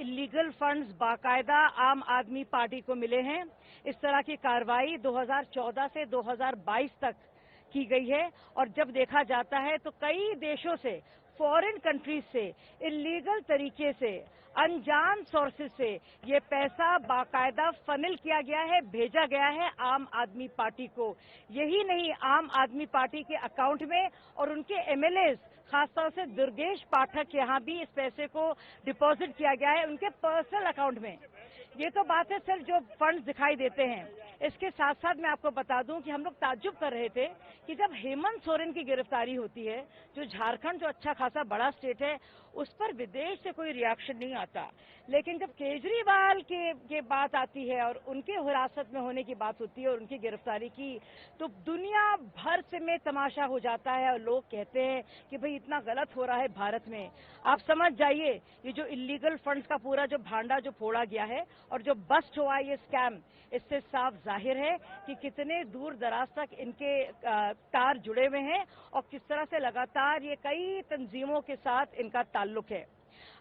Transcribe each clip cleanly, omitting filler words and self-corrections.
Illegal funds बाकायदा आम आदमी पार्टी को मिले हैं। इस तरह की कार्रवाई 2014 से 2022 तक की गई है और जब देखा जाता है तो कई देशों से, फॉरेन कंट्रीज से इलीगल तरीके से, अनजान सोर्सेज से ये पैसा बाकायदा फनल किया गया है, भेजा गया है आम आदमी पार्टी को। यही नहीं, आम आदमी पार्टी के अकाउंट में और उनके एमएलएज, खासतौर से दुर्गेश पाठक के यहाँ भी इस पैसे को डिपॉजिट किया गया है उनके पर्सनल अकाउंट में। ये तो बात है सिर्फ जो फंड्स दिखाई देते हैं। इसके साथ साथ मैं आपको बता दूं कि हम लोग ताज्जुब कर रहे थे कि जब हेमंत सोरेन की गिरफ्तारी होती है, जो झारखंड जो अच्छा खासा बड़ा स्टेट है, उस पर विदेश से कोई रिएक्शन नहीं आता, लेकिन जब केजरीवाल के बात आती है और उनके हिरासत में होने की बात होती है और उनकी गिरफ्तारी की, तो दुनिया भर से में तमाशा हो जाता है और लोग कहते हैं कि भाई इतना गलत हो रहा है भारत में। आप समझ जाइए, ये जो इलीगल फंड्स का पूरा जो भांडा जो फोड़ा गया है और जो बस्ट हुआ ये स्कैम, इससे साफ जाहिर है कि कितने दूर दराज तक इनके तार जुड़े हुए हैं और किस तरह से लगातार ये कई तंजीमों के साथ इनका ताल्लुक है।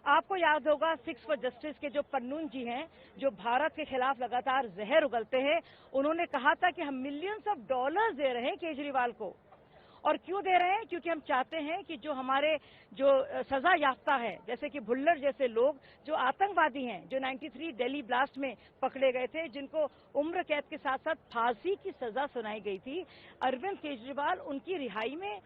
आपको याद होगा 6 फॉर जस्टिस के जो पन्नून जी हैं, जो भारत के खिलाफ लगातार जहर उगलते हैं, उन्होंने कहा था कि हम मिलियंस ऑफ डॉलर्स दे रहे हैं केजरीवाल को। और क्यों दे रहे हैं? क्योंकि हम चाहते हैं कि जो हमारे जो सजा याफ्ता है, जैसे कि भुल्लर जैसे लोग जो आतंकवादी हैं, जो 93 दिल्ली ब्लास्ट में पकड़े गए थे, जिनको उम्र कैद के साथ साथ फांसी की सजा सुनाई गई थी, अरविंद केजरीवाल उनकी रिहाई में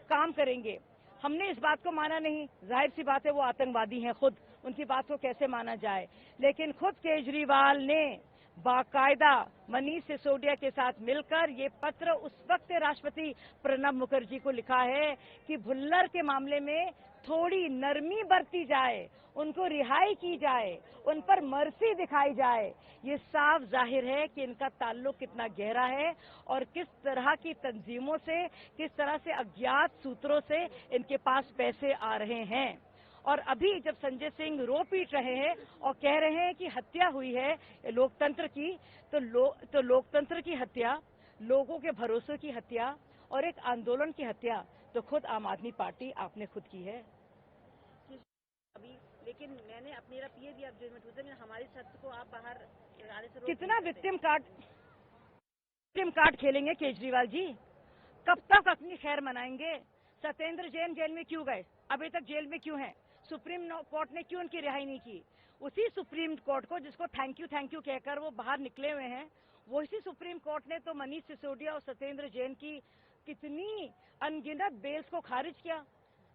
काम करेंगे। हमने इस बात को माना नहीं, जाहिर सी बात है वो आतंकवादी हैं खुद, उनकी बात को कैसे माना जाए। लेकिन खुद केजरीवाल ने बाकायदा मनीष सिसोदिया के साथ मिलकर ये पत्र उस वक्त राष्ट्रपति प्रणब मुखर्जी को लिखा है कि भुल्लर के मामले में थोड़ी नरमी बरती जाए, उनको रिहाई की जाए, उन पर मर्सी दिखाई जाए। ये साफ जाहिर है कि इनका ताल्लुक कितना गहरा है और किस तरह की तंजीमों से, किस तरह से अज्ञात सूत्रों से इनके पास पैसे आ रहे हैं। और अभी जब संजय सिंह रो पीट रहे हैं और कह रहे हैं कि हत्या हुई है लोकतंत्र की, तो लोकतंत्र की हत्या, लोगों के भरोसे की हत्या और एक आंदोलन की हत्या तो खुद आम आदमी पार्टी आपने खुद की है। अभी लेकिन मैंने मेरा पीए भी आप जेल में ठूसे, हमारी सत्य को आप बाहर आने से कितना विक्टिम कार्ड खेलेंगे केजरीवाल जी? कब तक अपनी खैर मनाएंगे? सत्येंद्र जैन जेल में क्यों गए? अभी तक जेल में क्यों हैं? सुप्रीम कोर्ट ने क्यों उनकी रिहाई नहीं की? उसी सुप्रीम कोर्ट को जिसको थैंक यू कहकर वो बाहर निकले हुए हैं, वो इसी सुप्रीम कोर्ट ने तो मनीष सिसोदिया और सत्येंद्र जैन की कितनी अनगिनत बेल्स को खारिज किया।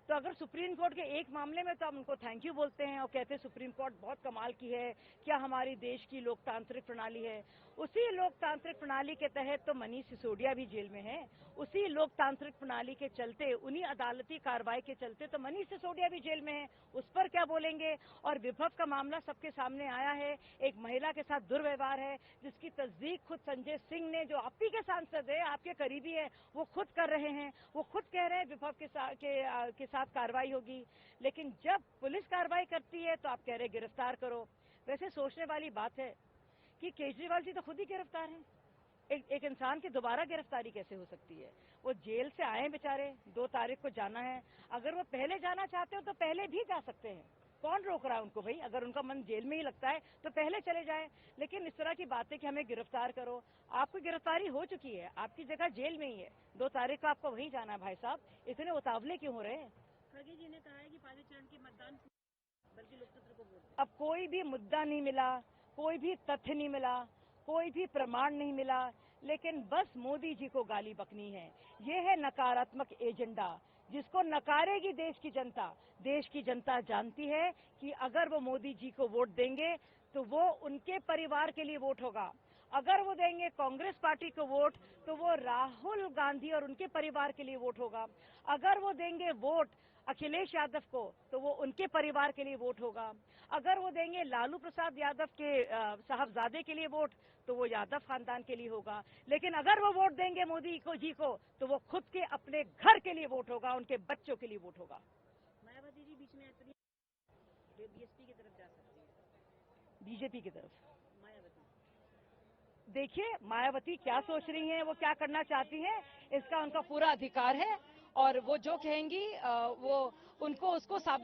तो अगर सुप्रीम कोर्ट के एक मामले में तो हम उनको थैंक यू बोलते हैं और कहते हैं सुप्रीम कोर्ट बहुत कमाल की है, क्या हमारी देश की लोकतांत्रिक प्रणाली है। उसी लोकतांत्रिक प्रणाली के तहत तो मनीष सिसोदिया भी जेल में है। उसी लोकतांत्रिक प्रणाली के चलते, उन्हीं अदालती कार्रवाई के चलते तो मनीष सिसोदिया भी जेल में है। उस पर क्या बोलेंगे? और विभव का मामला सबके सामने आया है, एक महिला के साथ दुर्व्यवहार है जिसकी तस्दीक खुद संजय सिंह ने, जो आप ही के सांसद है, आपके करीबी है, वो खुद कर रहे हैं। वो खुद कह रहे हैं विभव के साथ कार्रवाई होगी, लेकिन जब पुलिस कार्रवाई करती है तो आप कह रहे हैं गिरफ्तार करो। वैसे सोचने वाली बात है कि केजरीवाल जी तो खुद ही गिरफ्तार हैं। एक इंसान की दोबारा गिरफ्तारी कैसे हो सकती है? वो जेल से आए बेचारे, 2 तारीख को जाना है। अगर वो पहले जाना चाहते हो तो पहले भी जा सकते हैं, कौन रोक रहा है उनको भाई? अगर उनका मन जेल में ही लगता है तो पहले चले जाए। लेकिन इस तरह की बातें कि हमें गिरफ्तार करो, आपकी गिरफ्तारी हो चुकी है, आपकी जगह जेल में ही है, 2 तारीख को आपको वहीं जाना है भाई साहब, इतने उतावले क्यों हो रहे हैं? खड़गे जी ने कहा है कि 5वें चरण के मतदान बल्कि लोकतंत्र को वोट। अब कोई भी मुद्दा नहीं मिला, कोई भी तथ्य नहीं मिला, कोई भी प्रमाण नहीं मिला, लेकिन बस मोदी जी को गाली बकनी है। ये है नकारात्मक एजेंडा जिसको नकारेगी देश की जनता। देश की जनता जानती है कि अगर वो मोदी जी को वोट देंगे तो वो उनके परिवार के लिए वोट होगा। अगर वो देंगे कांग्रेस पार्टी को वोट तो वो राहुल गांधी और उनके परिवार के लिए वोट होगा। अगर वो देंगे वोट अखिलेश यादव को तो वो उनके परिवार के लिए वोट होगा। अगर वो देंगे लालू प्रसाद यादव के साहबजादे के लिए वोट तो वो यादव खानदान के लिए होगा। लेकिन अगर वो वोट देंगे मोदी जी को तो वो खुद के अपने घर के लिए वोट होगा, उनके बच्चों के लिए वोट होगा। मायावती जी बीच में बीएसपी की तरफ जा सकती है, बीजेपी की तरफ। मायावती देखिए मायावती क्या सोच रही हैं, वो क्या करना चाहती हैं, इसका उनका पूरा अधिकार है और वो जो कहेंगी वो उनको उसको साबित